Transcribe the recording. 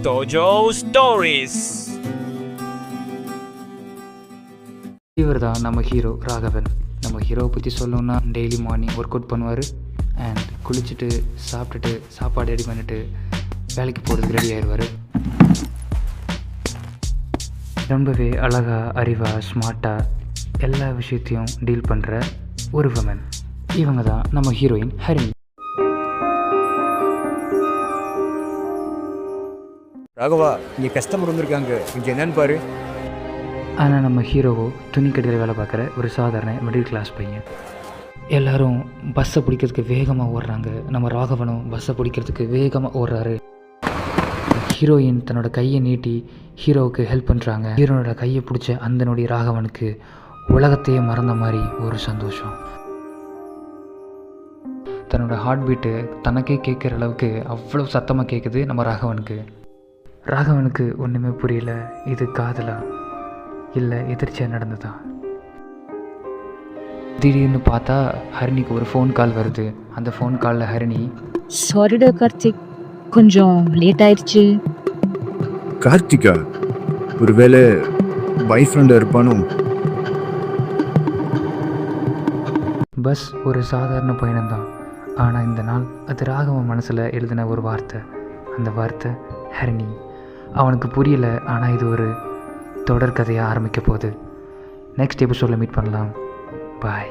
Dojo Stories. இவர் தான் நம்ம ஹீரோ ராகவன். நம்ம ஹீரோவை பற்றி சொல்லணுன்னா டெய்லி மார்னிங் ஒர்க் அவுட் பண்ணுவார் அண்ட் குளிச்சுட்டு சாப்பிட்டுட்டு சாப்பாடு ரெடி பண்ணிவிட்டு வேலைக்கு போகிறதுக்கு ரெடி ஆயிடுவார். ரொம்பவே அழகாக அறிவாக ஸ்மார்ட்டாக எல்லா விஷயத்தையும் டீல் பண்ணுற ஒரு விமன். இவங்க தான் நம்ம ஹீரோயின் ஹரிணி. ராகவா, இங்கே கஸ்டமர் வந்திருக்காங்க, கொஞ்சம் என்னன்னு பாரு. ஆனால் நம்ம ஹீரோவோ துணி கடையில் வேலை பார்க்குற ஒரு சாதாரண மிடில் கிளாஸ் பையன். எல்லோரும் பஸ்ஸை பிடிக்கிறதுக்கு வேகமாக ஓடுறாங்க. நம்ம ராகவனும் பஸ்ஸை பிடிக்கிறதுக்கு வேகமாக ஓடுறாரு. ஹீரோயின் தன்னோட கையை நீட்டி ஹீரோவுக்கு ஹெல்ப் பண்ணுறாங்க. ஹீரோனோட கையை பிடிச்ச அந்த நொடி ராகவனுக்கு உலகத்தையே மறந்த மாதிரி ஒரு சந்தோஷம். தன்னோட ஹார்ட் பீட்டு தனக்கே கேட்குற அளவுக்கு அவ்வளோ சத்தமாக கேட்குது நம்ம ராகவனுக்கு. ராகவனுக்கு ஒன்றுமே புரியல. இது காதலா இல்லை எதிர்ச்சியாக நடந்ததா? திடீர்னு பார்த்தா ஹரிணிக்கு ஒரு ஃபோன் கால் வருது. அந்த ஃபோன் காலில் ஹரிணி, சாரிடா கார்த்திக், கொஞ்சம் லேட் ஆயிடுச்சு. கார்த்திகா? ஒருவேளை பாய் ஃப்ரெண்டாக இருப்பானோ? பஸ் ஒரு சாதாரண பயணம்தான். ஆனால் இந்த நாள் அது ராகவன் மனசில் எழுதின ஒரு வார்த்தை. அந்த வார்த்தை ஹரிணி. அவனுக்கு புரியல, ஆனால் இது ஒரு தொடர் கதையாக ஆரம்பிக்க போகுது. நெக்ஸ்ட் எபிசோடில் மீட் பண்ணலாம். பாய்.